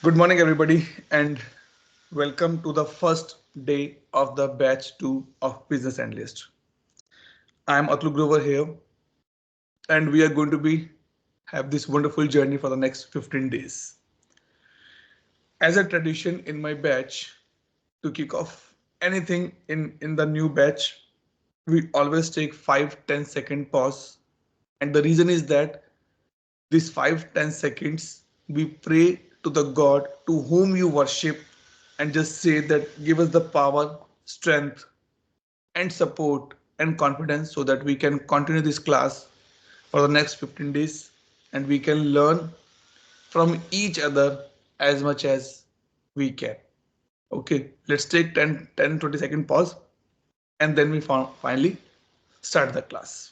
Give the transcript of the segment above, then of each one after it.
Good morning, everybody, and welcome to the first day of the batch 2 of Business Analyst. I am Atul Grover here, and we are going to be have this wonderful journey for the next 15 days. As a tradition in my batch, to kick off anything in the new batch, we always take 5-10 second pause. And the reason is that these 5-10 seconds we pray to the God to whom you worship and just say that give us the power, strength, and support and confidence so that we can continue this class for the next 15 days and we can learn from each other as much as we can. Okay, let's take 10-20 second pause and then we finally start the class.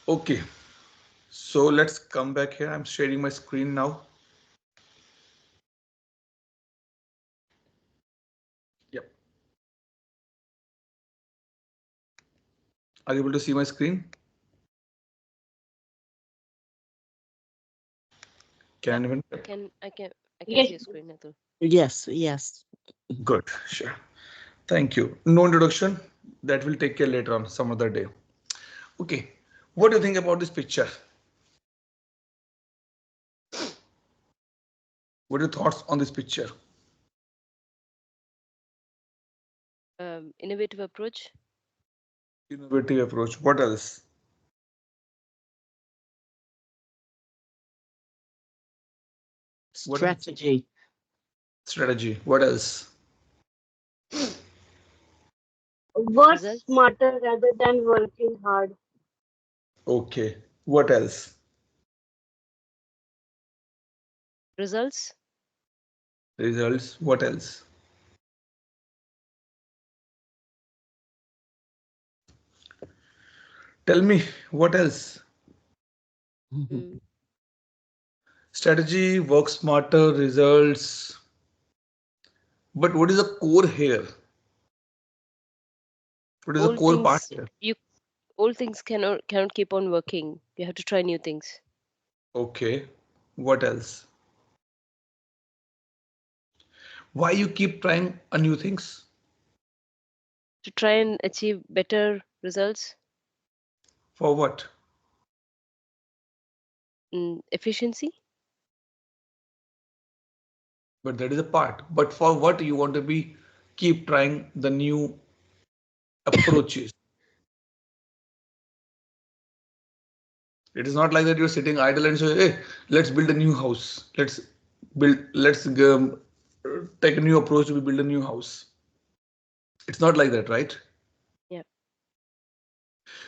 Okay, so let's come back here. I'm sharing my screen now. Yep. Are you able to see my screen? Can even? I can see your screen, Atul. Yes. Good, sure. Thank you. No introduction. That will take care later on some other day. Okay. What do you think about this picture? What are your thoughts on this picture? Innovative approach. Innovative approach. What else? What else? Strategy. What else? Work Results. smarter rather than working hard. Okay. What else? Results. Results. What else? Tell me what else? Mm. Strategy, work smarter, results. But what is the core here? What is the Old core part things. here? Old things cannot keep on working. You have to try new things. Okay. What else? Why you keep trying a new things? To try and achieve better results. For what? Efficiency. But that is a part. But for what you want to be keep trying the new approaches? It is not like that you're sitting idle and say, hey, let's build a new house. Let's take a new approach to build a new house. It's not like that, right? Yeah.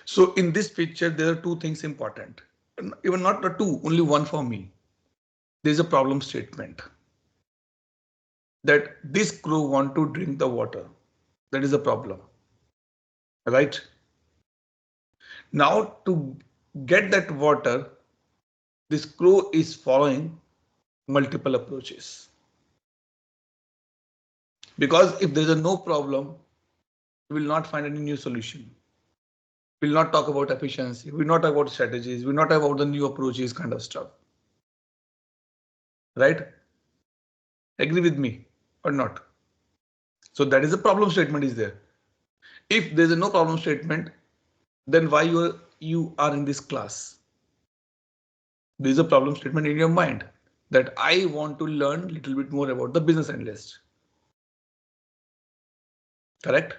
So in this picture, there are two things important. Even not the two, only one for me. There's a problem statement that this crow want to drink the water. That is a problem, right? Now to get that water, this crow is following multiple approaches. Because if there's a no problem, we will not find any new solution. We'll not talk about efficiency. We'll not talk about strategies. We'll not talk about the new approaches kind of stuff. Right? Agree with me or not? So that is a problem statement is there. If there's a no problem statement, then why you are in this class? There is a problem statement in your mind that I want to learn a little bit more about the business analyst. Correct?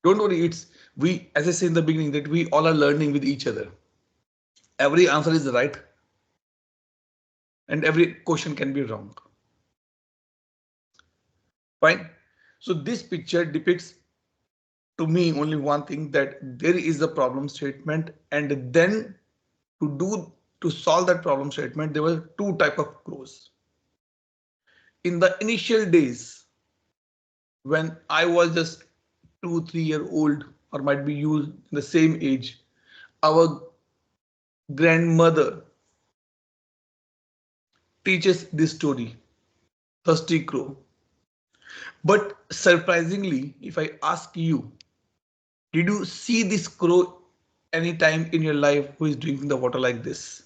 Don't worry, it's we, as I said in the beginning, that we all are learning with each other. Every answer is right and every question can be wrong. Fine. So this picture depicts to me only one thing, that there is a problem statement, and then to solve that problem statement, there were two type of crows. In the initial days, when I was just 2-3 year old, or might be you in the same age, our grandmother teaches this story, Thirsty Crow. But surprisingly, if I ask you, did you see this crow any time in your life who is drinking the water like this?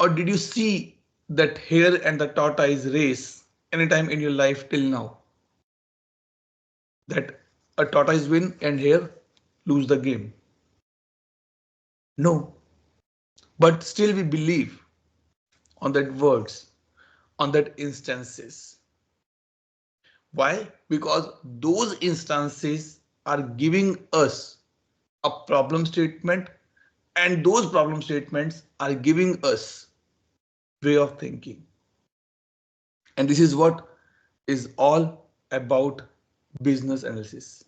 Or did you see that hare and the tortoise race anytime in your life till now? That a tortoise win and hare lose the game? No. But still we believe on that words, on that instances. Why? Because those instances are giving us a problem statement, and those problem statements are giving us way of thinking. And this is what is all about business analysis.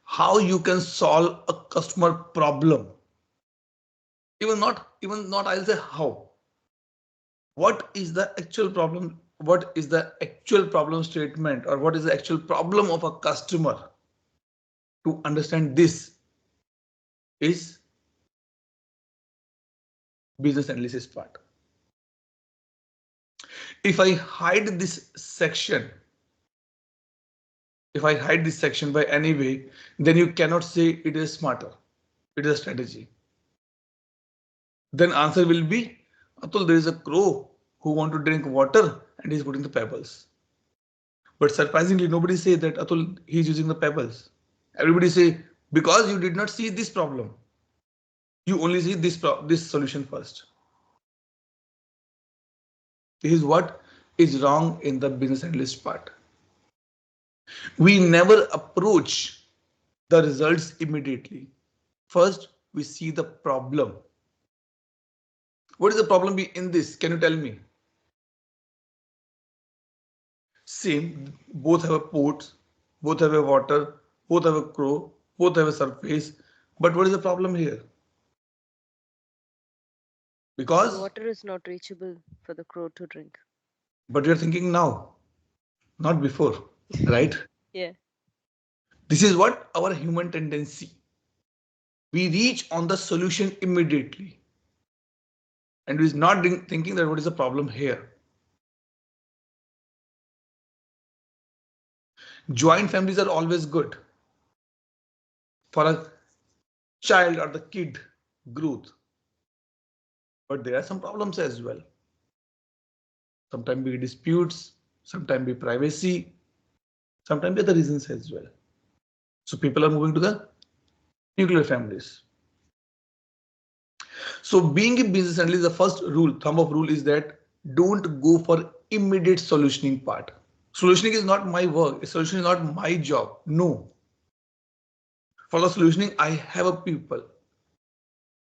How you can solve a customer problem. Even not I'll say how. What is the actual problem? What is the actual problem statement, or what is the actual problem of a customer? To understand this is business analysis part. If I hide this section, if I hide this section by any way, then you cannot say it is smarter. It is a strategy. Then answer will be, Atul, there is a crow who want to drink water and he's putting the pebbles. But surprisingly, nobody say that Atul, he's using the pebbles. Everybody say, because you did not see this problem. You only see this solution first. This is what is wrong in the business analyst part. We never approach the results immediately. First, we see the problem. What is the problem in this? Can you tell me? Same, both have a port, both have a water, both have a crow, both have a surface. But what is the problem here? The Because, water is not reachable for the crow to drink. but you're thinking now, not before, right? Yeah. This is what our human tendency. We reach on the solution immediately. And we is not thinking that what is the problem here. Joint families are always good for a child or the kid growth. But there are some problems as well. Sometimes be disputes, sometimes be privacy, sometimes other reasons as well. So people are moving to the nuclear families. So being a business analyst, the first rule, thumb of rule is that don't go for immediate solutioning part. Solutioning is not my work. Solution is not my job. No. For the solutioning, I have a people.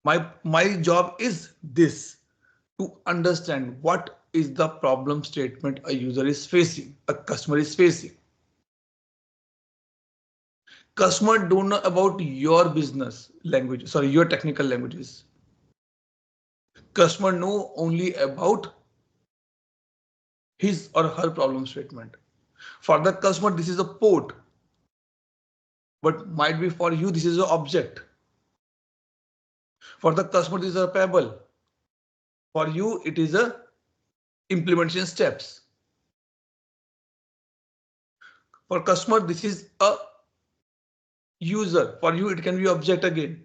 My job is this, to understand what is the problem statement a user is facing, a customer is facing. Customer don't know about your business language, sorry, your technical languages. Customer know only about his or her problem statement. For the customer, this is a port, but might be for you, this is an object. For the customer, this is a pebble. For you, it is a implementation steps. For customer, this is a user. For you, it can be object again.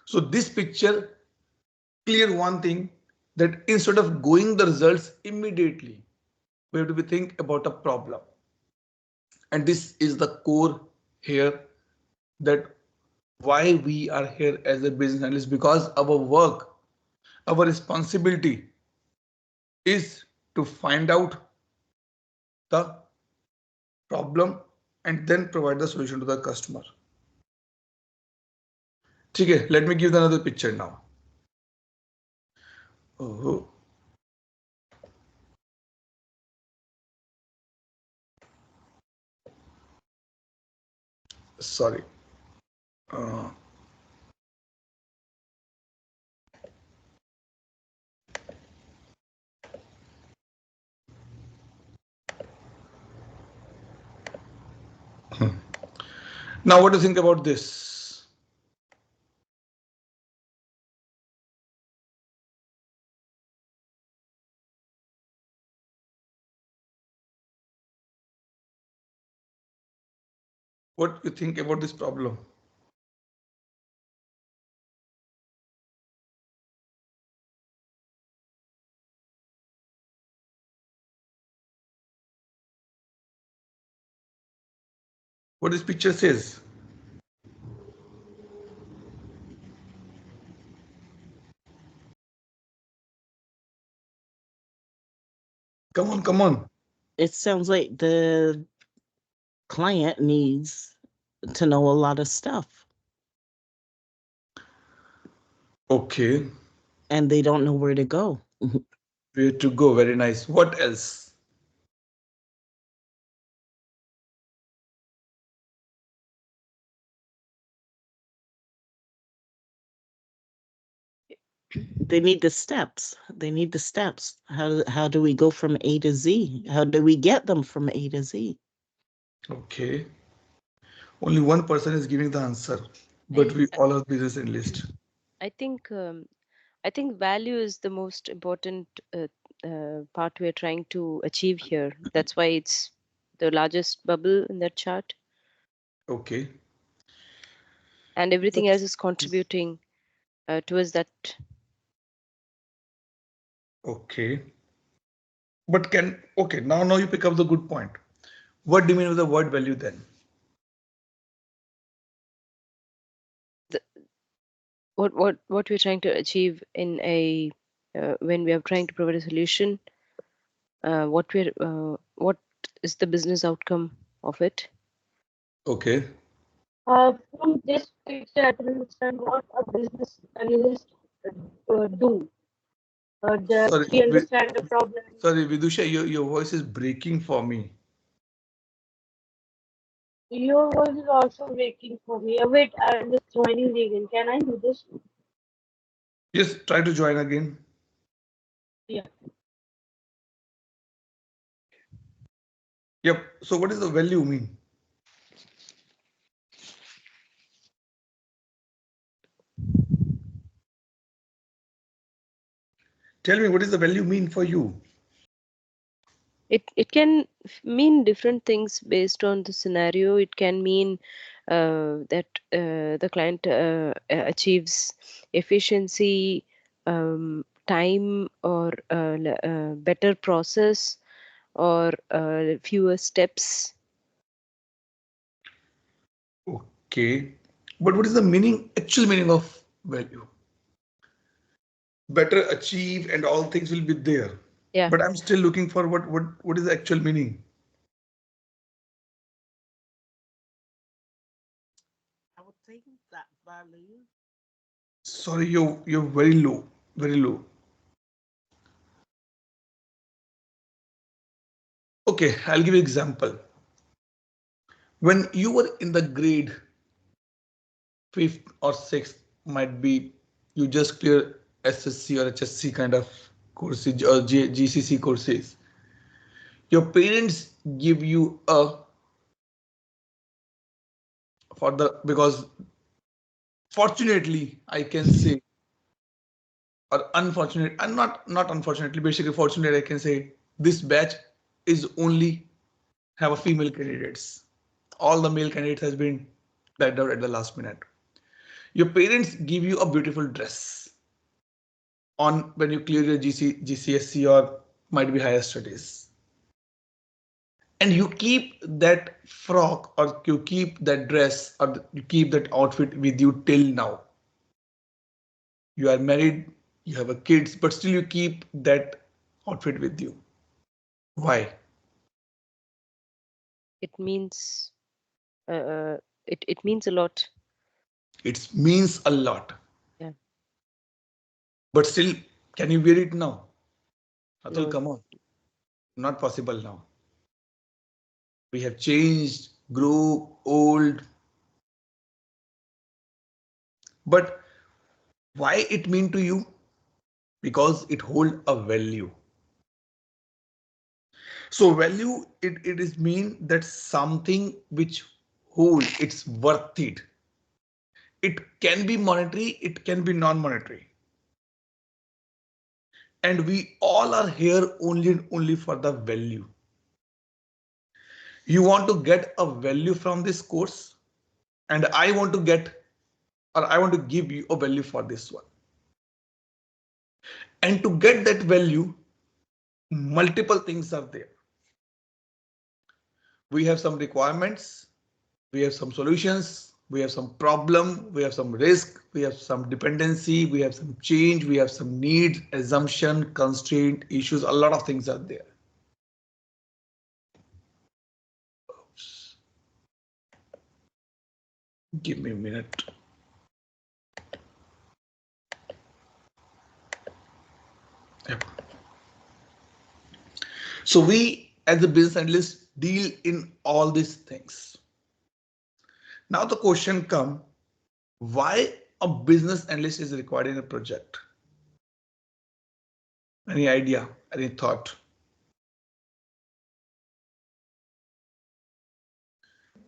So this picture clear one thing, that instead of going the results immediately, we have to be think about a problem. And this is the core here, that why we are here as a business analyst, because our work, our responsibility is to find out the problem and then provide the solution to the customer. Okay, let me give another picture now. Oh, sorry. Uh, Now, what do you think about this? What do you think about this problem? What this picture says? Come on, come on. It sounds like the client needs to know a lot of stuff. Okay. And they don't know where to go. Where to go? Very nice. What else? They need the steps. They need the steps. How do we go from A to Z? How do we get them from A to Z? Okay. Only one person is giving the answer, but we all are business analysts. I think value is the most important part we're trying to achieve here. That's why it's the largest bubble in that chart, Okay. and everything else is contributing towards that. Okay. But okay, now you pick up the good point. What do you mean with the word value then? What we're trying to achieve in a when we are trying to provide a solution. What is the business outcome of it? Okay. From this picture, I can understand what a business analyst do. Sorry, We understand the problem. sorry, Vidusha, your voice is breaking for me. Your voice is also waking for me. Wait, I'm just joining again. Can I do this? Yes, try to join again. Yeah. Yep. So what does the value mean? Tell me, what does the value mean for you? It can mean different things based on the scenario. It can mean that the client achieves efficiency, time, or better process, or fewer steps. Okay. But what is the actual meaning of value? Better achieve and all things will be there. Yeah. But I'm still looking for what is the actual meaning? I would think that value. Sorry, you're very low, very low. Okay, I'll give you example. When you were in the grade fifth or sixth, might be you just clear SSC or HSC kind of courses or GCC courses. Your parents give you a for the because fortunately I can say or unfortunate and not unfortunately basically fortunately I can say this batch is only have a female candidates. All the male candidates has been backed out at the last minute. Your parents give you a beautiful dress on when you clear your GCSE or might be higher studies. And you keep that frock or you keep that dress or you keep that outfit with you till now. You are married, you have a kids, but still you keep that outfit with you. Why? It means it means a lot. It means a lot. Yeah. But still, can you wear it now? Atul, No. come on. Not possible now. We have changed, grew old. But why it mean to you? Because it hold a value. So value it is mean that something which whole, it's worth it. It can be monetary, it can be non-monetary. And we all are here only and only for the value. You want to get a value from this course, and I want to get, or I want to give you a value for this one. And to get that value, multiple things are there. We have some requirements, we have some solutions, we have some problem, we have some risk, we have some dependency, we have some change, we have some needs, assumption, constraint, issues, a lot of things are there. Oops. Give me a minute. Yep. So we as a business analyst deal in all these things. Now the question comes, why a business analyst is required in a project? Any idea? Any thought?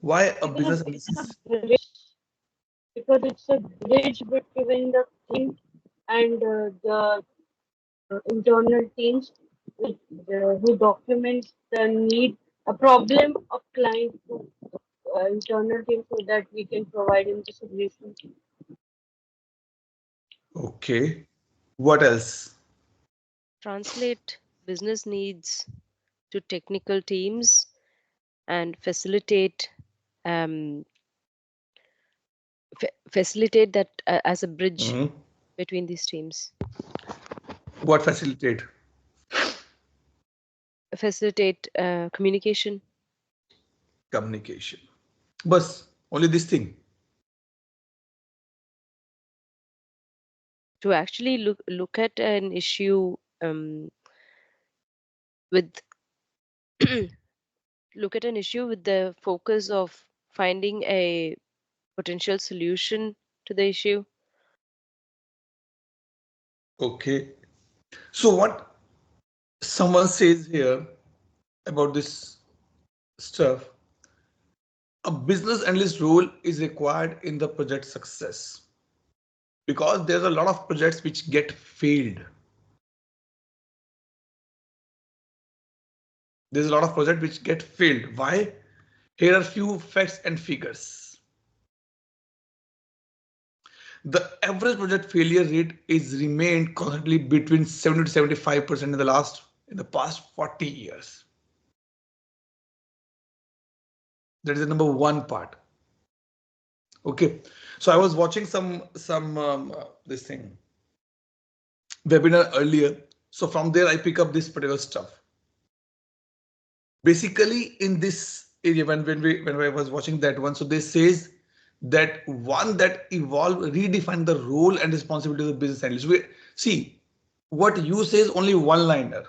Why a business analyst? Because it's a bridge between the team and the internal teams who documents the need, a problem of client to internal team so that we can provide him the solution. Okay. What else? Translate business needs to technical teams and facilitate facilitate that as a bridge between these teams. What facilitate? Facilitate communication. Communication. Bus, only this thing. To actually look at an issue with look at an issue with the focus of finding a potential solution to the issue. Okay. So what someone says here about this stuff, a business analyst role is required in the project success because there's a lot of projects which get failed. There's a lot of projects which get failed. Why? Here are few facts and figures. The average project failure rate is remained constantly between 70 to 75% in the past 40 years. That is the number one part. Okay, so I was watching some this thing webinar earlier. So from there I pick up this particular stuff. Basically in this area when I was watching that one, so this says that one that redefine the role and responsibility of the business analyst. See, what you say is only one liner.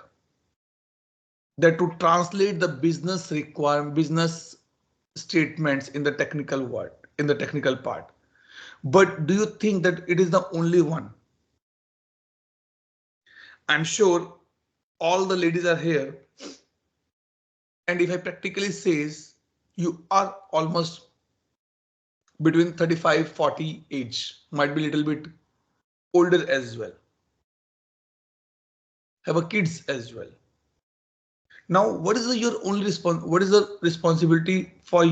That to translate the business business statements in the technical word, in the technical part. But do you think that it is the only one? I'm sure all the ladies are here. And if I practically says you are almost between 35-40 age, might be a little bit older as well. Have a kids as well. Now, what is your only what is the responsibility for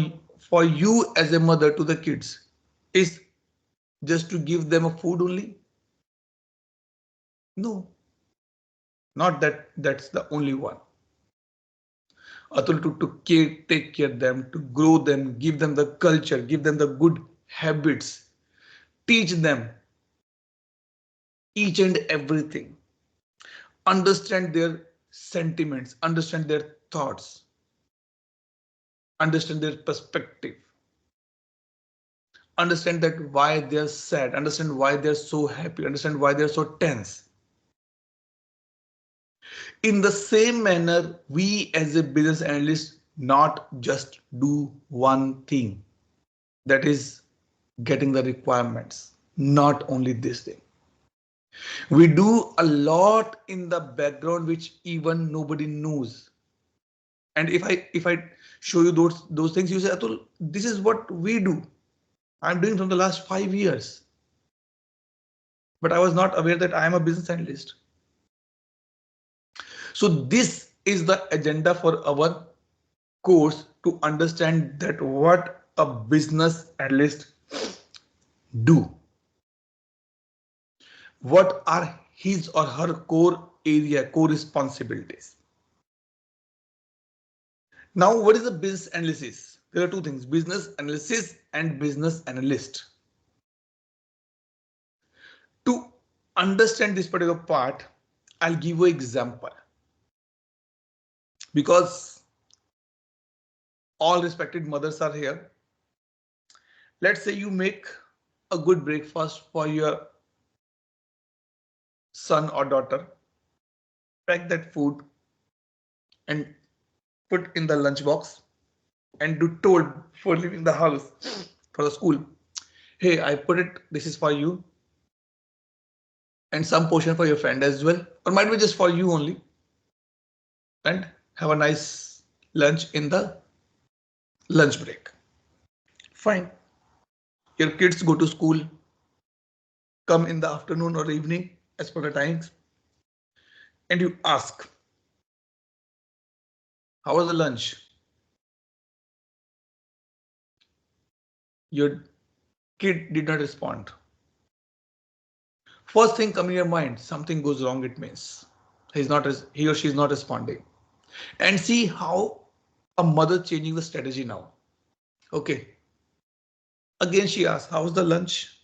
you as a mother to the kids? Is just to give them a food only? No, not that. That's the only one. Atul, to take care of them, to grow them, give them the culture, give them the good habits, teach them each and everything, understand their sentiments, understand their thoughts, understand their perspective, understand that why they're sad, understand why they're so happy, understand why they're so tense. In the same manner, we as a business analyst not just do one thing, that is getting the requirements, not only this thing. We do a lot in the background which even nobody knows. And if I show you those things, you say, Atul, this is what we do. I'm doing from the last 5 years. But I was not aware that I am a business analyst. So this is the agenda for our course, to understand that what a business analyst do. What are his or her core responsibilities? Now, what is a business analysis? There are two things: business analysis and business analyst. To understand this particular part, I'll give you an example, because all respected mothers are here. Let's say you make a good breakfast for your son or daughter, pack that food and put in the lunchbox, and do told for leaving the house for the school, hey, I put it, this is for you, and some portion for your friend as well, or might be just for you only, and have a nice lunch in the lunch break. Fine. Your kids go to school, come in the afternoon or evening as per the times, and you ask, how was the lunch? Your kid did not respond. First thing come in your mind, something goes wrong, it means he or she is not responding. And see how a mother changing the strategy now. Okay. Again, she asks, how's the lunch?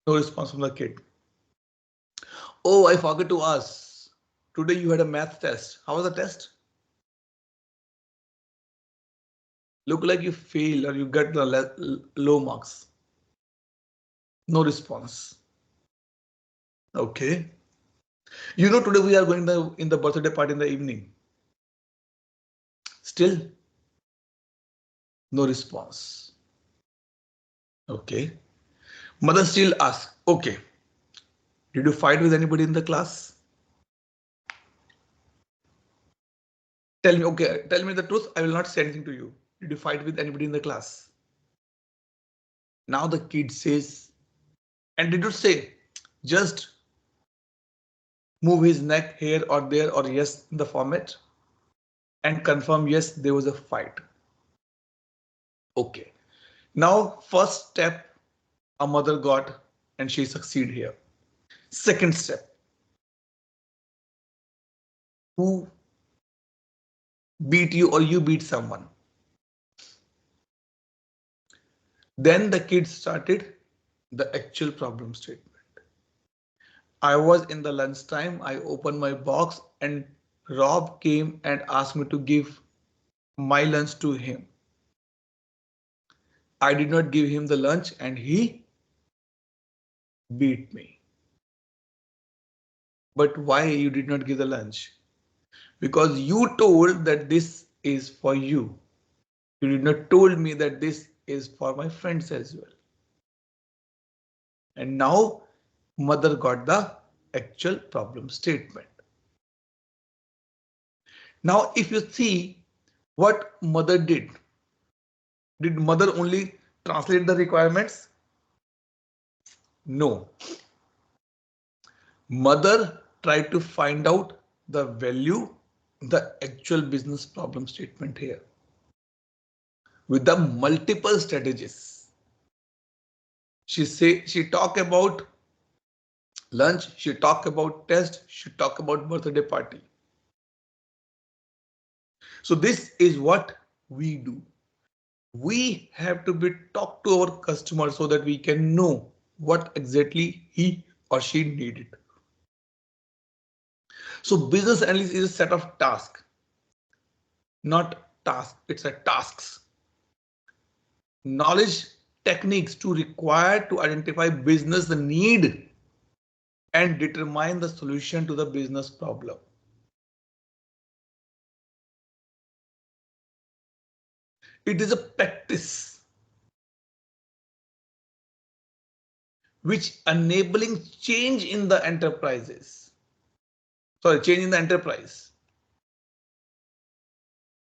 No response from the kid. Oh, I forgot to ask. Today you had a math test. How was the test? Look like you fail or you get the low marks. No response. Okay. You know, today we are going in the birthday party in the evening. Still no response. Okay. Mother still asks, okay, did you fight with anybody in the class? Tell me, okay, tell me the truth. I will not say anything to you. Did you fight with anybody in the class? Now the kid says, and did you say, just move his neck here or there or yes in the format and confirm yes, there was a fight. Okay. Now, first step a mother got and she succeed here. Second step, who beat you or you beat someone? Then the kid started the actual problem statement. I was in the lunchtime, I opened my box and Rob came and asked me to give my lunch to him. I did not give him the lunch and he beat me. But why you did not give the lunch? Because you told that this is for you. You did not told me that this is for my friends as well. And now mother got the actual problem statement. Now if you see what mother did mother only translate the requirements? No. Mother tried to find out the value, the actual business problem statement here with the multiple strategies. She talk about lunch, she talk about test, she talk about birthday party. So this is what we do. We have to be talk to our customer so that we can know what exactly he or she needed. So business analysis is a set of tasks, not task, it's a tasks. Knowledge, techniques to require to identify business need and determine the solution to the business problem. It is a practice which enabling change in the enterprises. Sorry, change in the enterprise.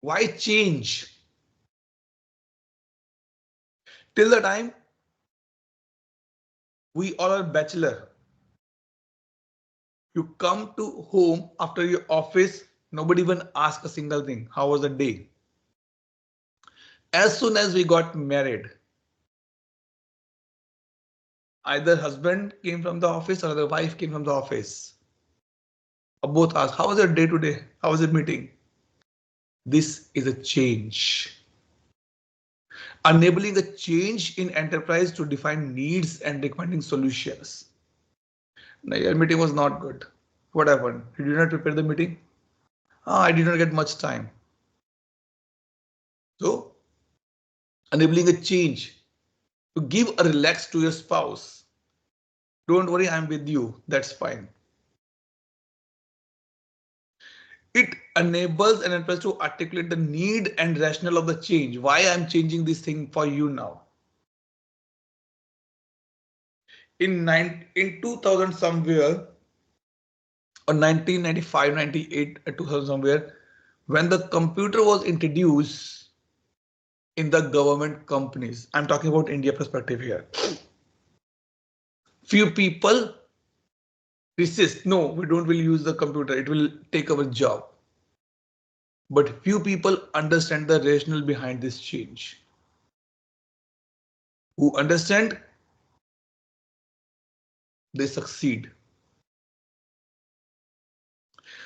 Why change? Till the time we all are bachelor, you come to home after your office, nobody even ask a single thing. How was the day? As soon as we got married, either husband came from the office or the wife came from the office. Or both asked, how was your day today? How was your meeting? This is a change. Enabling a change in enterprise to define needs and recommending solutions. Now, your meeting was not good. What happened? You did not prepare the meeting? Ah, I did not get much time. So, enabling a change to give a relax to your spouse. Don't worry, I'm with you. That's fine. It enables an enterprise to articulate the need and rationale of the change. Why I'm changing this thing for you now. In 2000 somewhere, or 1995, 98, 2000 somewhere, when the computer was introduced in the government companies, I'm talking about India perspective here. Few people resist. No, we don't will use the computer. It will take our job. But few people understand the rationale behind this change. Who understand, they succeed.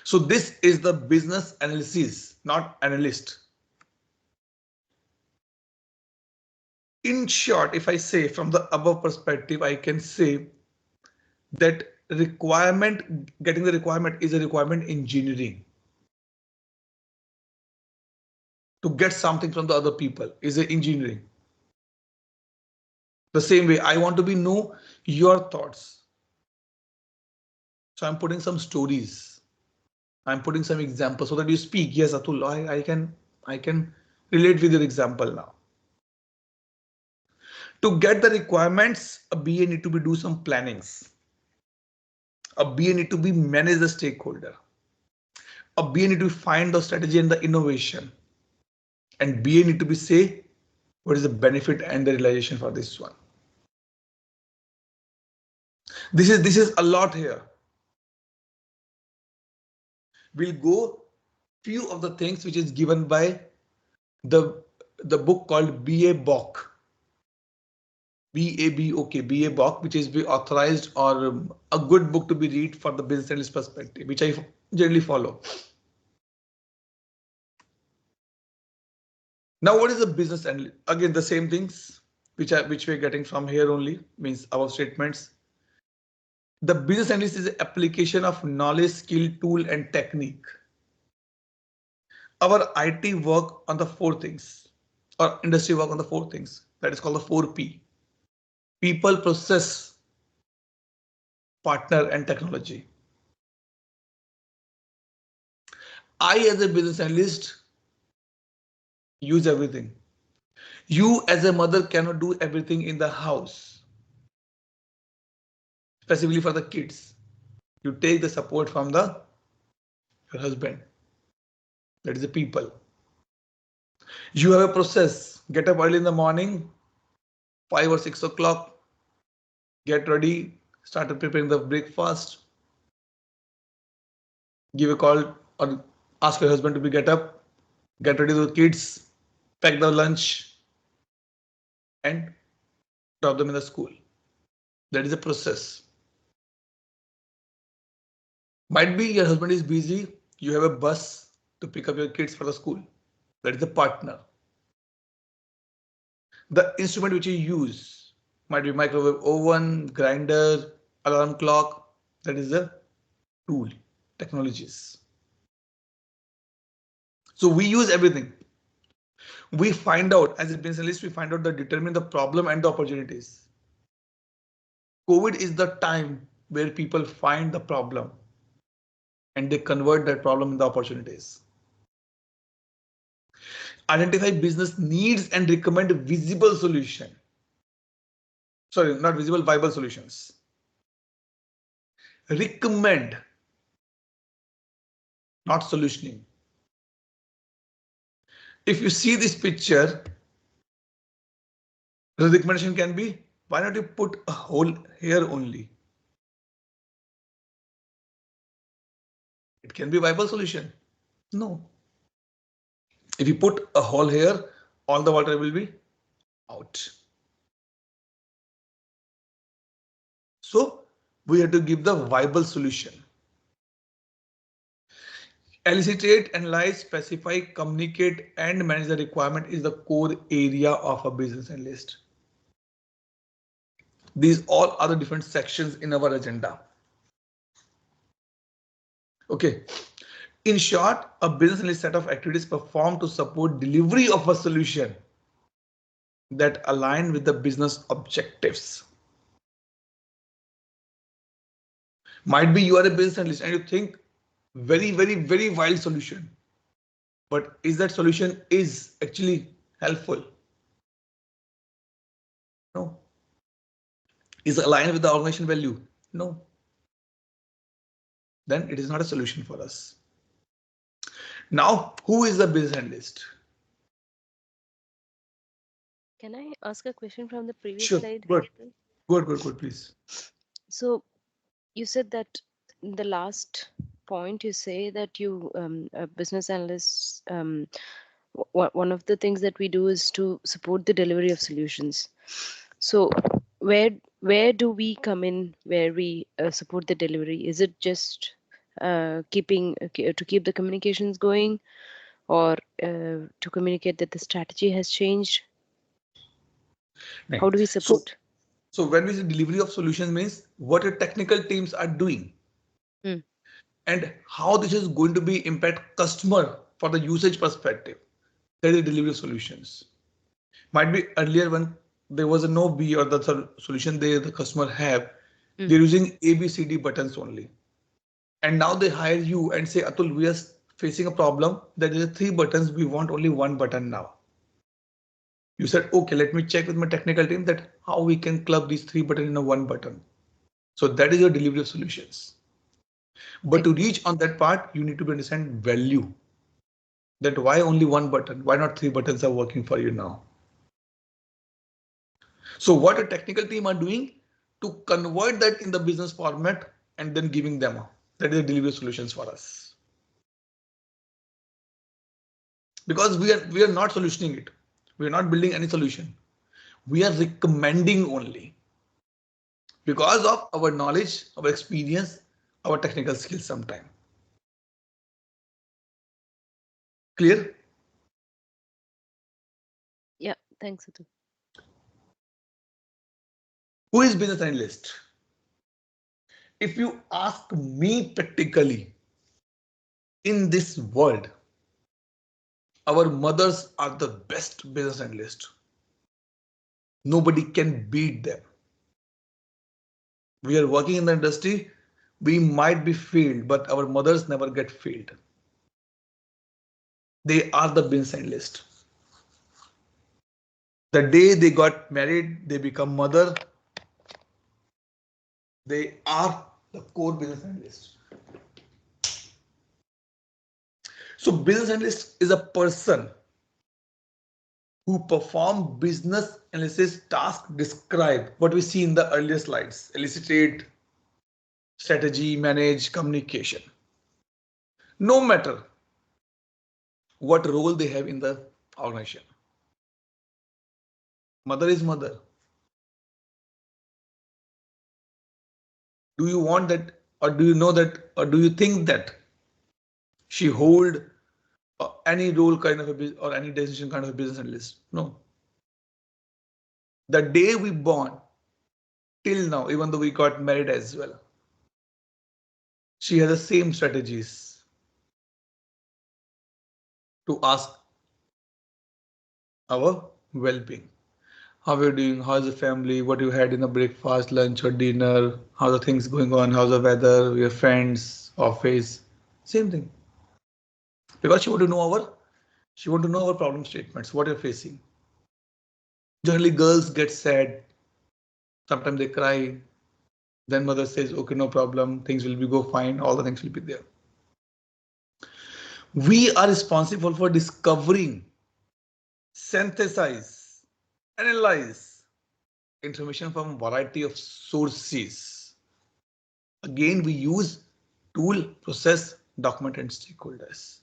So this is the business analysis, not analyst. In short, if I say from the above perspective, I can say that getting the requirement is a requirement engineering. To get something from the other people is a engineering. The same way I want to know your thoughts. So I'm putting some stories. I'm putting some examples so that you speak. Yes, Atul, I can relate with your example now. To get the requirements, a BA need to be do some plannings. A BA need to be manage the stakeholder. A BA need to find the strategy and the innovation. And BA need to be say what is the benefit and the realization for this one. This is a lot here. We'll go few of the things which is given by the book called BA BOK. BA BOK, which is be authorized or a good book to be read for the business analyst perspective, which I generally follow. Now, what is a business analyst? Again, the same things which we're getting from here only, means our statements. The business analyst is an application of knowledge, skill, tool, and technique. Our IT work on the four things, or industry work on the four things. That is called the 4P. People, process, partner, and technology. I, as a business analyst, use everything. You, as a mother, cannot do everything in the house, specifically for the kids. You take the support from your husband. That is the people. You have a process. Get up early in the morning, 5 or 6 o'clock. Get ready. Start preparing the breakfast. Give a call or ask your husband to be get up. Get ready with the kids. Pack the lunch and drop them in the school. That is a process. Might be your husband is busy. You have a bus to pick up your kids for the school. That is the partner. The instrument which you use might be microwave oven, grinder, alarm clock. That is the tool, technologies. So we use everything. We find out, as a business analyst, we find out determine the problem and the opportunities. COVID is the time where people find the problem and they convert that problem into opportunities. Identify business needs and recommend visible solution. Sorry, not visible, viable solutions. Recommend, not solutioning. If you see this picture, The recommendation can be, why not you put a hole here only? It can be a viable solution. No. If you put a hole here, all the water will be out. So we have to give the viable solution. Elicitate, analyze, specify, communicate, and manage the requirement is the core area of a business analyst. These all are the different sections in our agenda. Okay. In short, a business analyst set of activities performed to support delivery of a solution that align with the business objectives. Might be you are a business analyst and you think very wild solution, but is that solution is actually helpful? No. Is aligned with the organization value? No. Then it is not a solution for us. Now, who is the business analyst? Can I ask a question from the previous Sure, slide? good. Good, please. So you said that in the last point, you say that you business analysts, one of the things that we do is to support the delivery of solutions. So where do we come in where we support the delivery? Is it just keeping to keep the communications going, or to communicate that the strategy has changed? How do we support? So when we say delivery of solutions means what your technical teams are doing and how this is going to be impact customer for the usage perspective. That is delivery of solutions. Might be earlier when there was a no B or the solution the customer have, they're using A, B, C, D buttons only. And now they hire you and say, Atul, we are facing a problem. There is 3 buttons. We want only 1 button now. You said, OK, let me check with my technical team that how we can club these 3 buttons in a 1 button. So that is your delivery of solutions. But to reach on that part, you need to understand value. That why only 1 button? Why not 3 buttons are working for you now? So what a technical team are doing to convert that in the business format and then giving them that is the delivery solutions for us. Because we are not solutioning it. We are not building any solution. We are recommending only because of our knowledge, our experience, our technical skills sometime. Clear? Yeah, thanks, Atul. Who is business analyst? If you ask me practically, in this world, our mothers are the best business analysts. Nobody can beat them. We are working in the industry. We might be failed, but our mothers never get failed. They are the business analyst. The day they got married, they become mother. They are the core business analyst. So business analyst is a person who perform business analysis task described what we see in the earlier slides: elicitate, strategy, manage, communication. No matter what role they have in the organization. Mother is mother. Do you want that, or do you know that, or do you think that she hold any role kind of a business or any decision kind of a business analyst? No. The day we born till now, even though we got married as well, she has the same strategies to ask our well-being. How are you doing? How's the family? What you had in the breakfast, lunch, or dinner? How the things going on? How's the weather? Your friends, office, same thing. Because she want to know our problem statements, what you're facing. Generally, girls get sad. Sometimes they cry. Then mother says, "Okay, no problem. Things will be go fine. All the things will be there." We are responsible for discovering, synthesize, analyze, information from variety of sources. Again, we use tool, process, document, and stakeholders.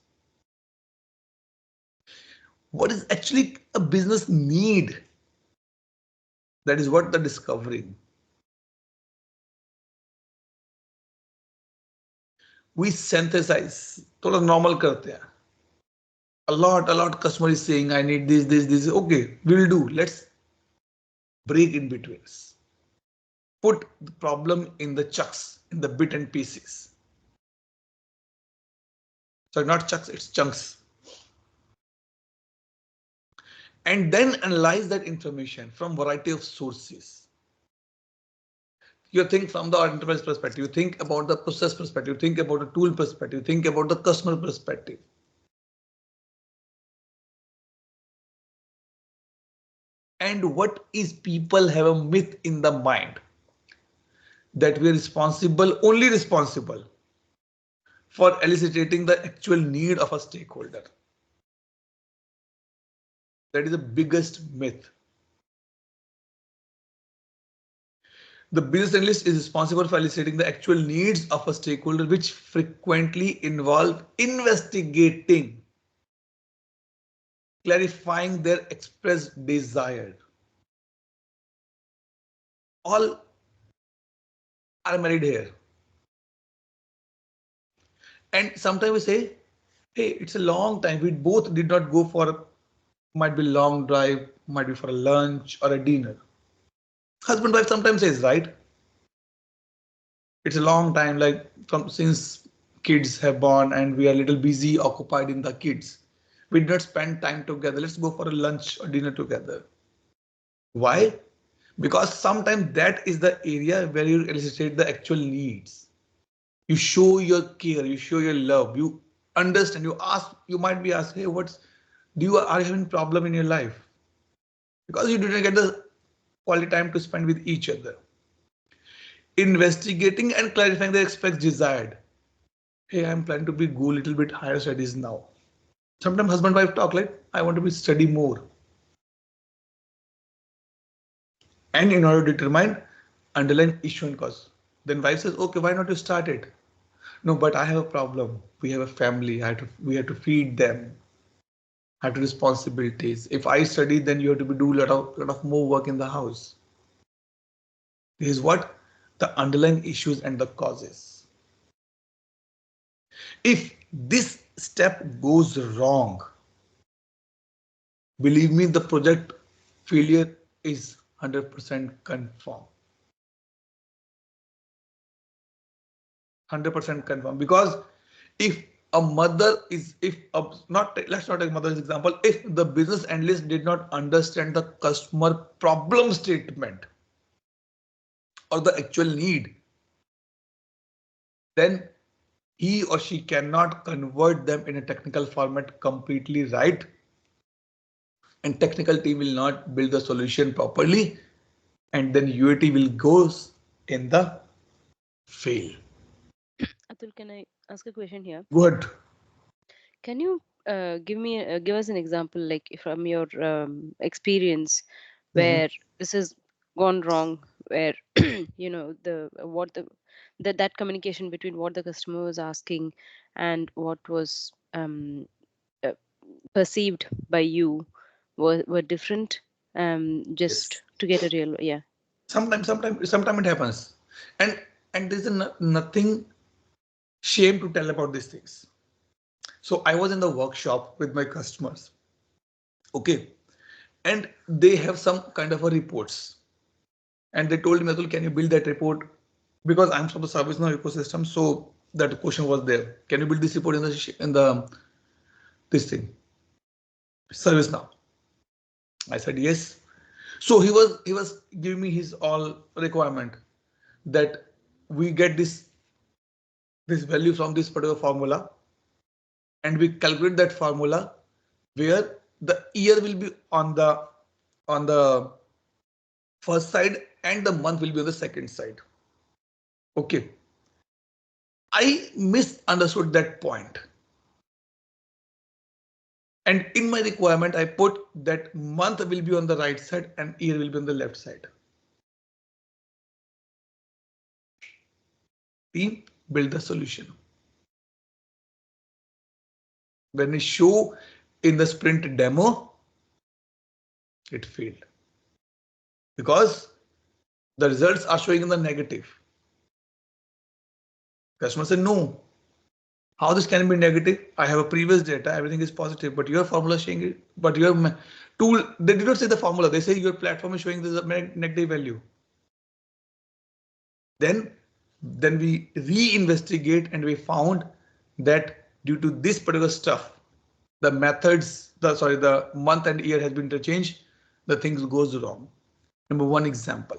What is actually a business need? That is what the discovering. We synthesize. थोड़ा normal करते हैं. A lot customer is saying I need this. Okay, we'll do. Let's break in between. Put the problem in the chunks, in the bit and pieces. So not chunks, it's chunks. And then analyze that information from variety of sources. You think from the enterprise perspective, you think about the process perspective, you think about the tool perspective, you think about the customer perspective. And what is people have a myth in the mind that we are responsible, only responsible for eliciting the actual need of a stakeholder. That is the biggest myth. The business analyst is responsible for eliciting the actual needs of a stakeholder, which frequently involve investigating, clarifying their expressed desire. All are married here. And sometimes we say, hey, it's a long time. We both did not go for, might be long drive, might be for a lunch or a dinner. Husband wife sometimes says, right? It's a long time, like from since kids have born and we are a little busy occupied in the kids. We did not spend time together. Let's go for a lunch or dinner together. Why? Because sometimes that is the area where you elicit the actual needs. You show your care, you show your love, you understand, you ask, you might be asked, hey, are you having problem in your life? Because you didn't get the quality time to spend with each other. Investigating and clarifying the aspects desired. Hey, I'm planning to go a little bit higher studies now. Sometimes husband wife talk like, I want to be study more. And in order to determine underlying issue and cause. Then wife says, okay, why not you start it? No, but I have a problem. We have a family. We have to feed them. I have to responsibilities. If I study, then you have to do a lot of more work in the house. This is what the underlying issues and the causes. If this step goes wrong, believe me, the project failure is 100% confirmed. 100% confirmed, because if a mother is, let's not take mother's example, if the business analyst did not understand the customer problem statement or the actual need, then he or she cannot convert them in a technical format completely right, and technical team will not build the solution properly, and then UAT will goes in the fail. Atul, can I ask a question here? Good. Can you give us an example, like from your experience, where this has gone wrong, where that communication between what the customer was asking and what was uh, perceived by you were different, just Yes. to get a real, yeah. Sometimes it happens, and there's nothing shame to tell about these things. So I was in the workshop with my customers, okay, and they have some kind of a reports, and they told me, Atul, can you build that report? Because I'm from the ServiceNow ecosystem, so that question was there. Can you build this report in the this thing, ServiceNow? I said yes. So he was giving me his all requirement that we get this value from this particular formula, and we calculate that formula where the year will be on the first side and the month will be on the second side. Okay, I misunderstood that point, and in my requirement I put that month will be on the right side and year will be on the left side. Team build the solution. When we show in the sprint demo, it failed because the results are showing in the negative. Customer said, no, how this can be negative? I have a previous data, everything is positive, but your formula showing it, but your tool, they did not say the formula, they say your platform is showing this a negative value. Then we re-investigate and we found that due to this particular stuff, the methods, the month and year has been interchanged, the things goes wrong. Number one example.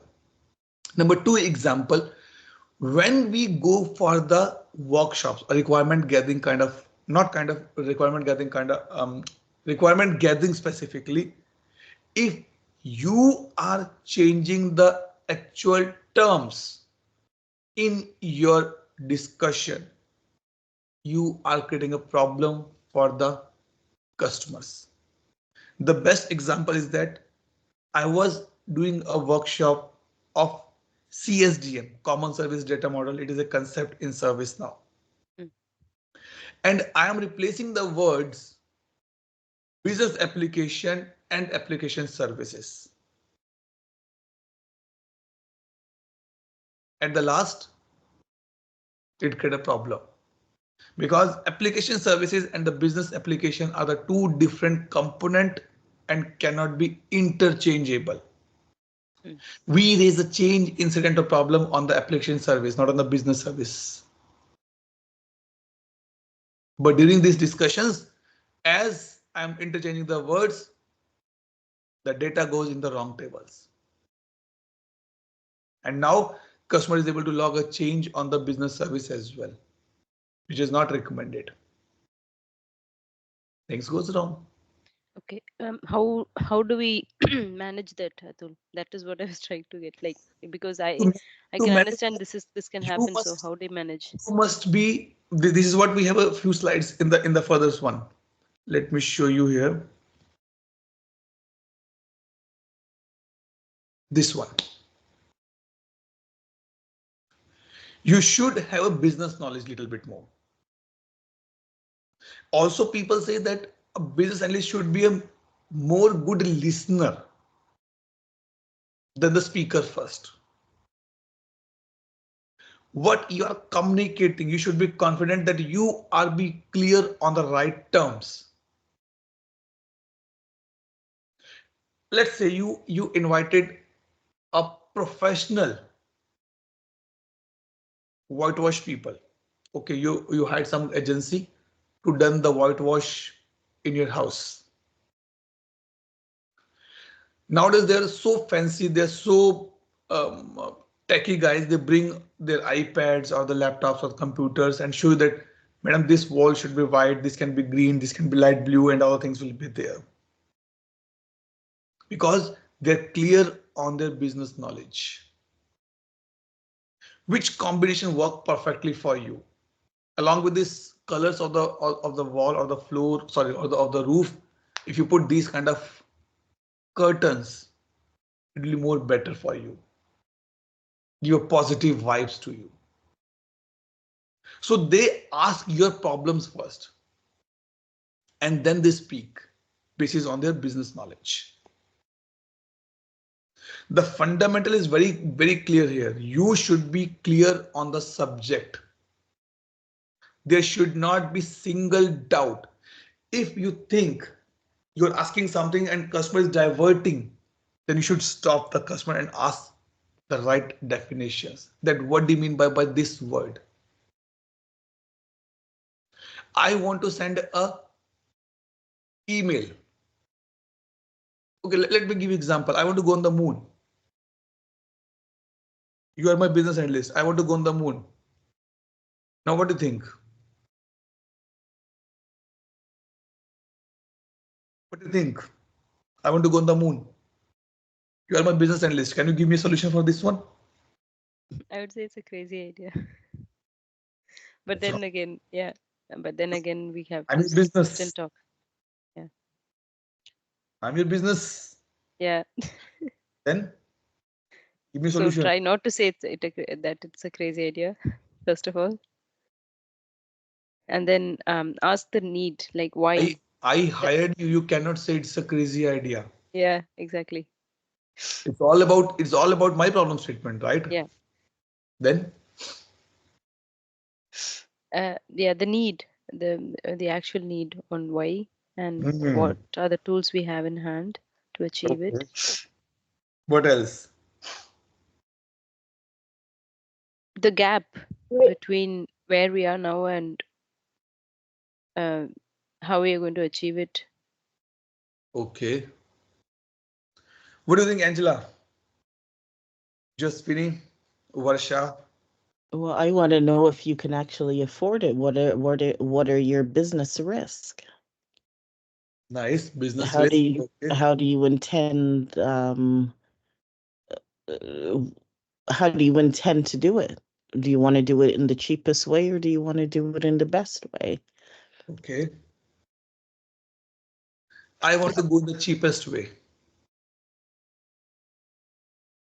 Number two example, when we go for the workshops, a requirement gathering kind of, not kind of requirement gathering kind of, requirement gathering specifically, if you are changing the actual terms in your discussion, you are creating a problem for the customers. The best example is that I was doing a workshop of CSDM, Common Service Data Model. It is a concept in ServiceNow. Mm. And I am replacing the words business application and application services. At the last, it created a problem because application services and the business application are the two different component and cannot be interchangeable. Mm. We raise a change incident or problem on the application service, not on the business service. But during these discussions, as I'm interchanging the words, the data goes in the wrong tables. And now customer is able to log a change on the business service as well, which is not recommended. Things goes wrong. Okay. How do we manage that, Atul? That is what I was trying to get. Like, because To, I to can manage, understand this can you happen. So must how do you manage? you must be. This is what we have a few slides in the furthest one. Let me show you here. This one. You should have a business knowledge little bit more. Also, people say that a business analyst should be a more good listener than the speaker first. What you are communicating, you should be confident that you are be clear on the right terms. Let's say you invited a professional whitewash people. Okay, you hired some agency to done the whitewash in your house. Nowadays they're so fancy, they're so techie guys. They bring their iPads or the laptops or the computers and show you that, madam, this wall should be white, this can be green, this can be light blue, and other things will be there. Because they're clear on their business knowledge. Which combination work perfectly for you? Along with these colors of the wall or the floor, sorry, or the of the roof, if you put these kind of curtains, it will be more better for you. Give positive vibes to you. So they ask your problems first and then they speak basis on their business knowledge. The fundamental is very clear here. You should be clear on the subject. There should not be single doubt. If you think you're asking something and customer is diverting, then you should stop the customer and ask the right definitions. That what do you mean by this word? I want to send a email. Okay, let me give you example. I want to go on the moon. You are my business analyst. I want to go on the moon. Now, what do you think? What do you think? I want to go on the moon. You are my business analyst. Can you give me a solution for this one? I would say it's a crazy idea. But That's then wrong. again, yeah. But then again, we have I'm to your sit business. and talk. Yeah. I'm your business. Yeah. Then give me a So solution. try not to say that it's a crazy idea. first of all, and then ask the need, like why. I That, hired you. You cannot say it's a crazy idea. yeah, exactly. It's all about my problem statement, right? Yeah. Then Yeah, the need, the actual need on why, and hmm, what are the tools we have in hand to achieve it. okay. What else? The gap Wait, between where we are now and uh, how we are going to achieve it. Okay. What do you think, Angela? Jaswini, Varsha? Well, I want to know if you can actually afford it. What are your business risk? Nice business How do risk. you Okay. how do you intend uh, how do you intend to do it? Do you want to do it in the cheapest way or do you want to do it in the best way? Okay. I want to go the cheapest way.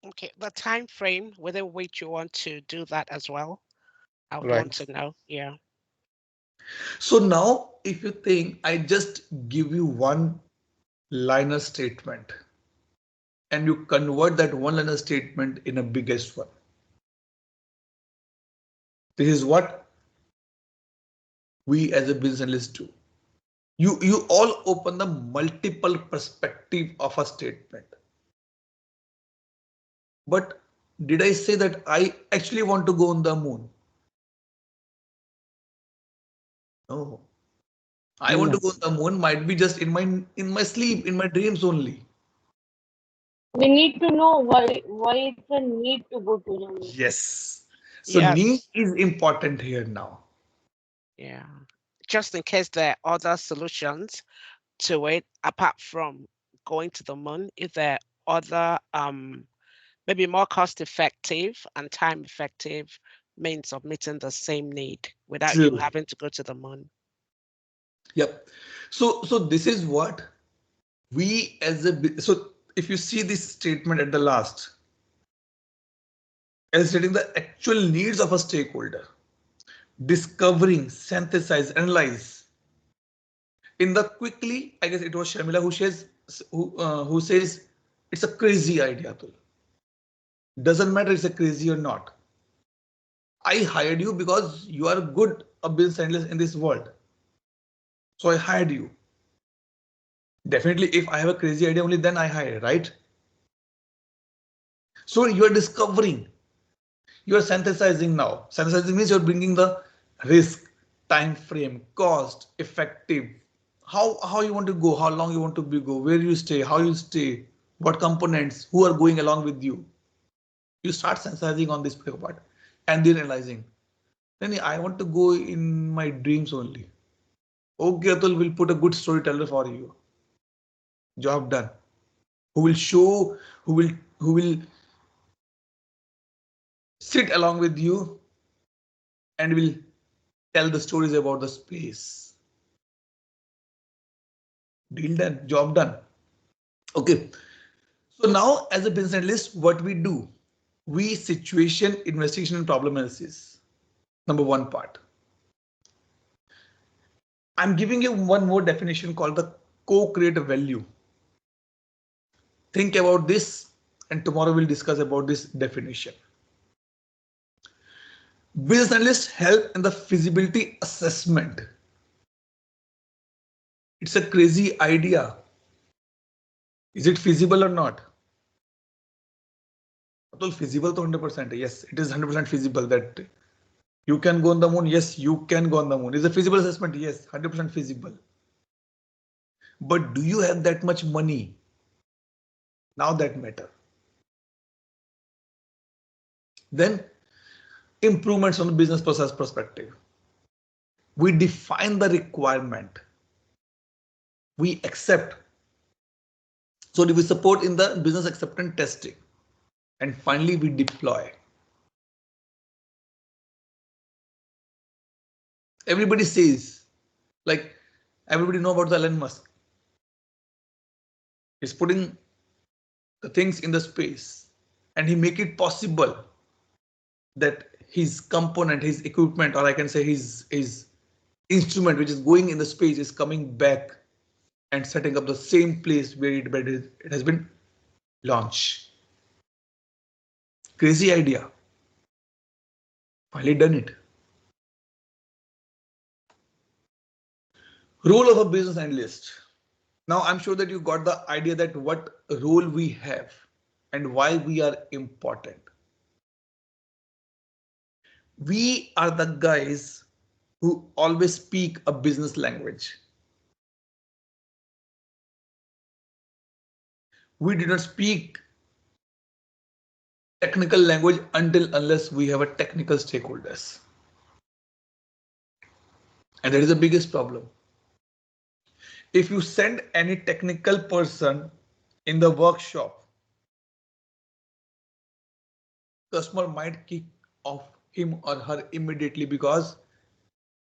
Okay, the time frame within which you want to do that as well. I would want Right. to know. Yeah. So now, if you think I just give you one liner statement and you convert that one liner statement in a biggest one, this is what we as a business analyst do. You all open the multiple perspective of a statement. But did I say that I actually want to go on the moon? No. I want to No. go on the moon might be just in my sleep, in my dreams only. we need to know why it's a need to go to the moon. Yes. So need Yes. is important here now. Yeah. Just in case there are other solutions to it apart from going to the moon, is there other maybe more cost effective and time effective means of meeting the same need without you True. having to go to the moon? Yep. So this is what we as a so if you see this statement at the last, as stating the actual needs of a stakeholder, discovering, synthesize, analyze. In the quickly, I guess it was Shamila who says it's a crazy idea, Atul. Doesn't matter it's a crazy or not. I hired you because you are good a business analyst in this world. So I hired you. Definitely, if I have a crazy idea, only then I hire, right? So you are discovering, you are synthesizing now. Synthesizing means you're bringing the risk, time frame, cost, effective, how you want to go, how long you want to be go, where you stay, how you stay, what components, who are going along with you. You start synthesizing on this part and then realizing, then I want to go in my dreams only. Okay, Atul will put a good storyteller for you. Job done. Who will show, who will sit along with you and will tell the stories about the space. Deal done, job done. Okay. So now as a business analyst, what we do, we situation investigation and problem analysis. Number one part. I'm giving you one more definition called the co-create value. Think about this and tomorrow we'll discuss about this definition. Business analysts help in the feasibility assessment. It's a crazy idea. Is it feasible or not? Atul, feasible to 100%. Yes, it is 100% feasible that you can go on the moon. Yes, you can go on the moon. Is a feasible assessment? Yes, 100% feasible. But do you have that much money? Now that matter. Then improvements on the business process perspective. We define the requirement. We accept. So we support in the business acceptance testing. And finally, we deploy. Everybody says, like everybody know about the Elon Musk. He's putting the things in the space and he make it possible that his component, his equipment, or I can say his instrument which is going in the space is coming back and setting up the same place where it has been launched. Crazy idea. Finally done it. Role of a business analyst. Now I'm sure that you got the idea that what role we have and why we are important. We are the guys who always speak a business language. We do not speak technical language unless we have a technical stakeholders. And that is the biggest problem. If you send any technical person in the workshop, customer might kick off him or her immediately because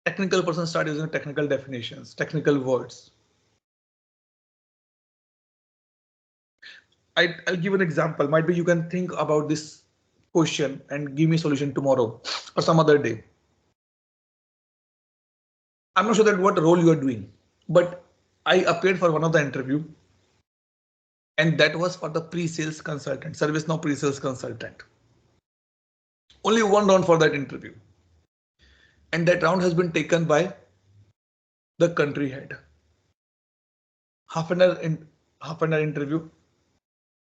technical person start using technical definitions, technical words. I'll give an example. Might be you can think about this question and give me a solution tomorrow or some other day. I'm not sure that what role you are doing, but I appeared for one of the interview and that was for the pre-sales consultant, ServiceNow pre-sales consultant. Only one round for that interview. And that round has been taken by the country head. Half an hour interview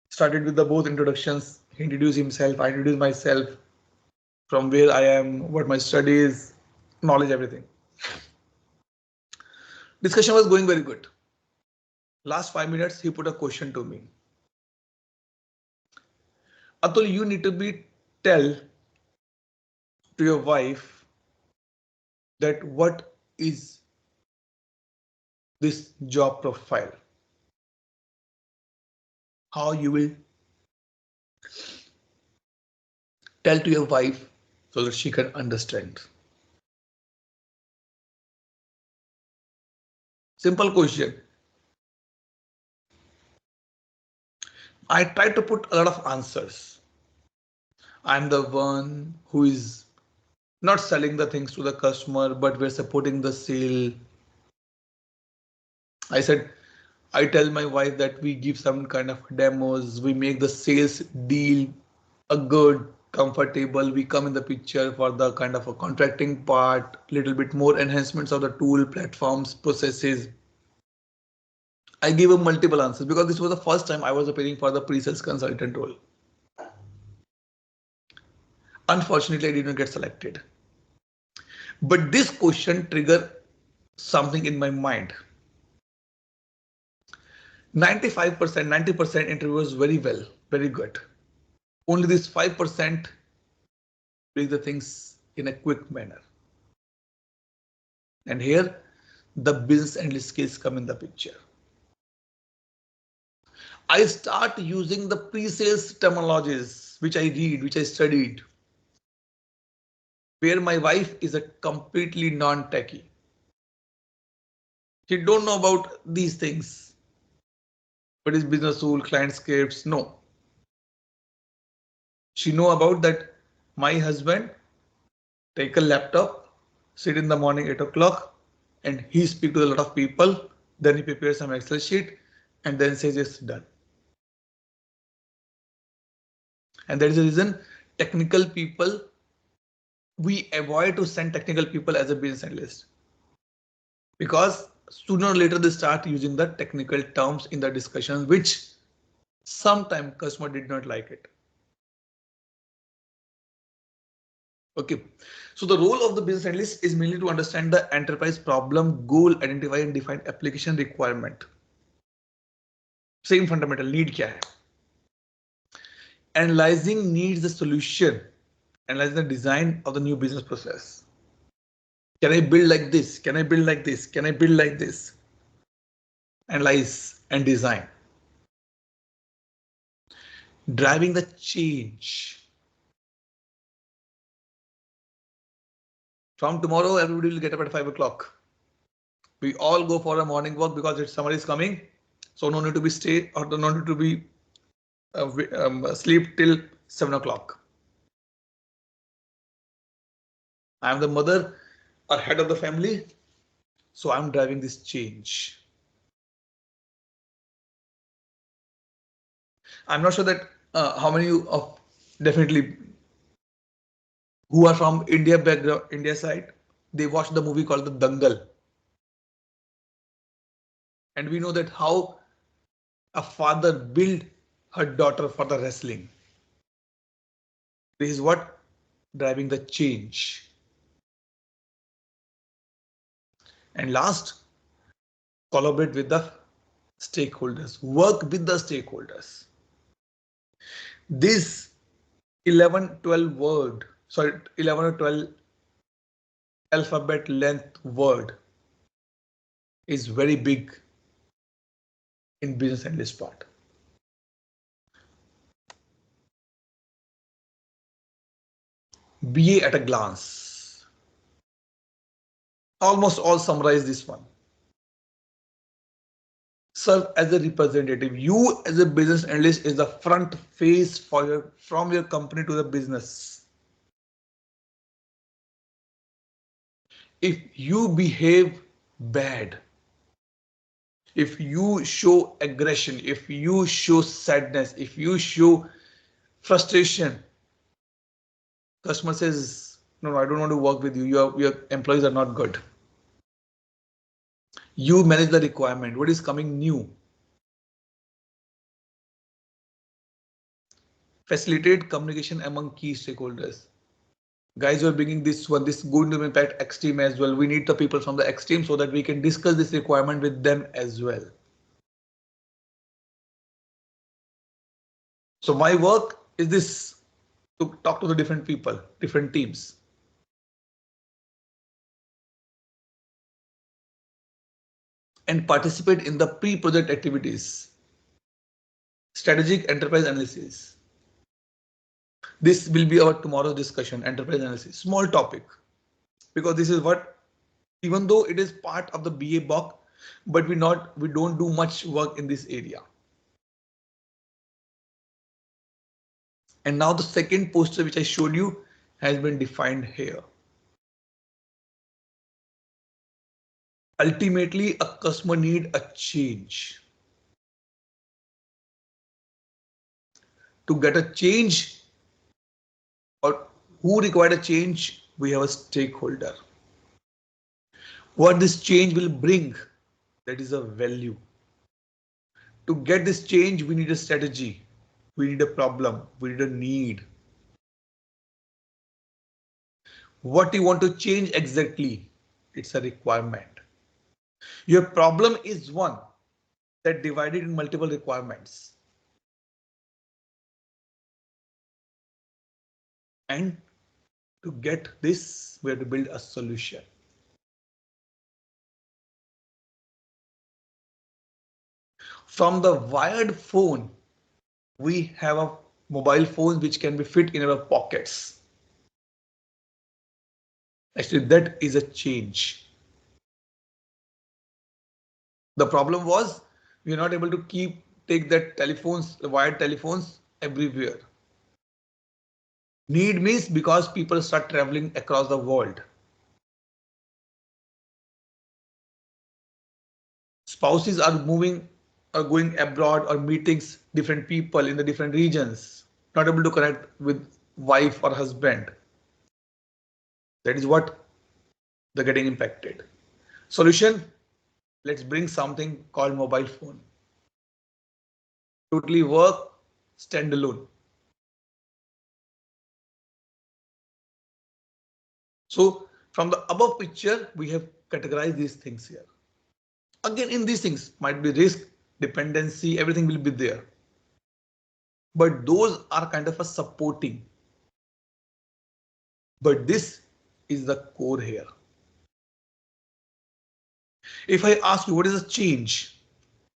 started with the both introductions. He introduced himself, I introduced myself, from where I am, what my studies, knowledge, everything. Discussion was going very good. Last 5 minutes, he put a question to me. Atul, you need to tell to your wife that what is this job profile, how you will tell to your wife so that she can understand. Simple question. I try to put a lot of answers. I'm the one who is not selling the things to the customer, but we're supporting the sale. I said, I tell my wife that we give some kind of demos, we make the sales deal a good, comfortable, we come in the picture for the kind of a contracting part, little bit more enhancements of the tool, platforms, processes. I gave him multiple answers because this was the first time I was appearing for the pre-sales consultant role. Unfortunately, I did not get selected. But this question triggered something in my mind. 95%, 90% interviews very well, very good. Only this 5% doing the things in a quick manner. And here the business analyst skills come in the picture. I start using the pre-sales terminologies which I read, which I studied, where my wife is a completely non-techie. She don't know about these things. What is business rule, client scripts? No. She know about that my husband take a laptop, sit in the morning 8 o'clock, and he speak to a lot of people. Then he prepares some Excel sheet and then says it's done. And that is the reason technical people, we avoid to send technical people as a business analyst. Because sooner or later they start using the technical terms in the discussions, which sometimes customer did not like it. Okay, so the role of the business analyst is mainly to understand the enterprise problem, goal, identify and define application requirement. Same fundamental need kya hai? Analyzing needs the solution, analyzing the design of the new business process. Can I build like this? Can I build like this? Can I build like this? Analyze and design. Driving the change. From tomorrow, everybody will get up at 5 o'clock. We all go for a morning walk because it's summer is coming. So no need to be stay or no need to be sleep till 7 o'clock. I'm the mother or head of the family, so I'm driving this change. I'm not sure that how many of definitely who are from India background, India side, they watched the movie called The Dangal. And we know that how a father built her daughter for the wrestling. This is what driving the change. And last, collaborate with the stakeholders, work with the stakeholders. This 11, 12 word, sorry, 11 or 12 alphabet length word is very big in business analyst part. BA at a glance. Almost all summarize this one. Serve as a representative. You as a business analyst is the front face for your from your company to the business. If you behave bad, if you show aggression, if you show sadness, if you show frustration, customer says, no, I don't want to work with you. Your employees are not good. You manage the requirement. What is coming new? Facilitate communication among key stakeholders. Guys, we're bringing this one. This is going to impact X team as well. We need the people from the X team so that we can discuss this requirement with them as well. So my work is this, to talk to the different people, different teams. And participate in the pre-project activities. Strategic enterprise analysis. This will be our tomorrow's discussion, enterprise analysis. Small topic, because this is what, even though it is part of the BA box, but we don't do much work in this area. And now the second poster which I showed you has been defined here. Ultimately, a customer need a change. To get a change, or who required a change, we have a stakeholder. What this change will bring, that is a value. To get this change, we need a strategy. We need a problem. We need a need. What you want to change exactly, it's a requirement. Your problem is one that divided in multiple requirements. And to get this, we have to build a solution. From the wired phone, we have a mobile phone which can be fit in our pockets. Actually, that is a change. The problem was we are not able to take that telephones, the wired telephones everywhere. Need means because people start traveling across the world. Spouses are moving or going abroad or meetings different people in the different regions, not able to connect with wife or husband. That is what they're getting impacted. Solution, let's bring something called mobile phone. Totally work standalone. So from the above picture, we have categorized these things here. Again, in these things might be risk, dependency, everything will be there. But those are kind of a supporting. But this is the core here. If I ask you what is a change,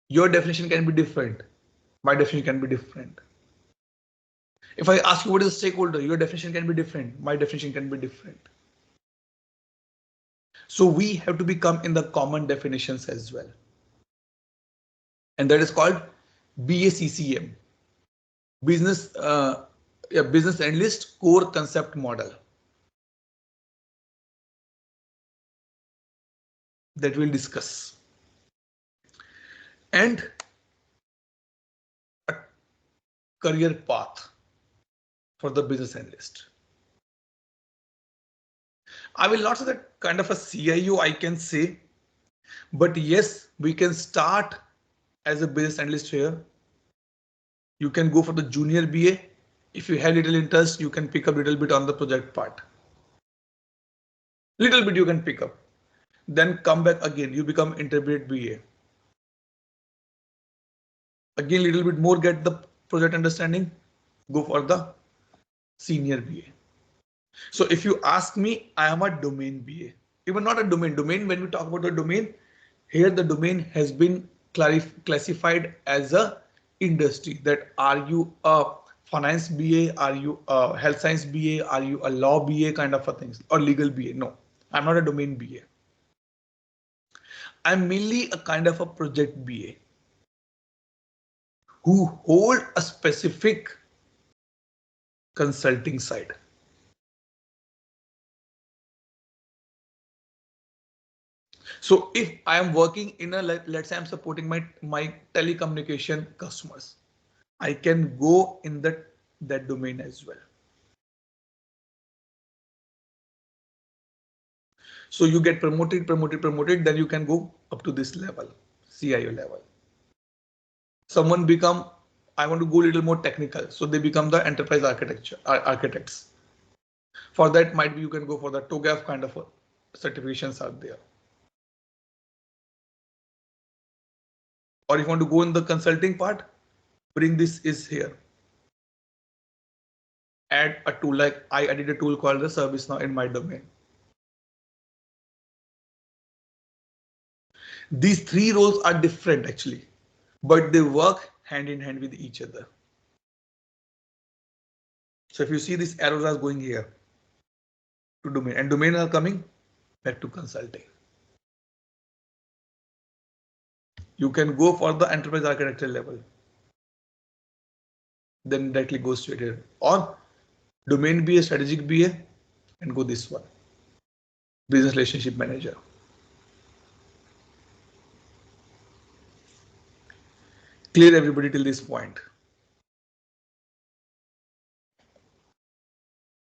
your definition can be different. My definition can be different. If I ask you what is a stakeholder, your definition can be different. My definition can be different. So we have to become in the common definitions as well. And that is called BACCM, business analyst core concept model. that we'll discuss. And a career path for the business analyst. I will not say that kind of a CIO I can say, but yes, we can start as a business analyst here. You can go for the junior BA. If you have little interest, you can pick up little bit on the project part. Little bit you can pick up. Then come back again, you become intermediate BA. Again, little bit more get the project understanding, go for the senior BA. So if you ask me, I am a domain BA. Even not a domain. Domain, when we talk about the domain, here the domain has been classified as a industry. That are you a finance BA? Are you a health science BA? Are you a law BA kind of a things or legal BA? No, I'm not a domain BA. I'm mainly a kind of a project BA who hold a specific consulting side. So if I am working in a, let's say I'm supporting my telecommunication customers, I can go in that domain as well. So you get promoted, then you can go up to this level, CIO level. Someone become, I want to go a little more technical, so they become the enterprise architects. For that, might be you can go for the TOGAF kind of certifications are there. Or if you want to go in the consulting part, bring this is here. Add a tool, like I added a tool called the ServiceNow in my domain. These three roles are different actually, but they work hand in hand with each other. So if you see these arrows are going here to domain, and domain are coming back to consulting. You can go for the enterprise architecture level, then directly go straight here, or domain BA, strategic BA, and go this one, business relationship manager. Clear everybody till this point?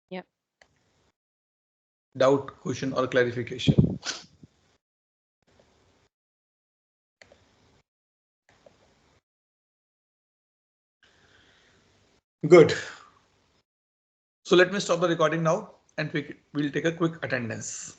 Yep. Doubt, question, or clarification? Good. So let me stop the recording now and we'll take a quick attendance.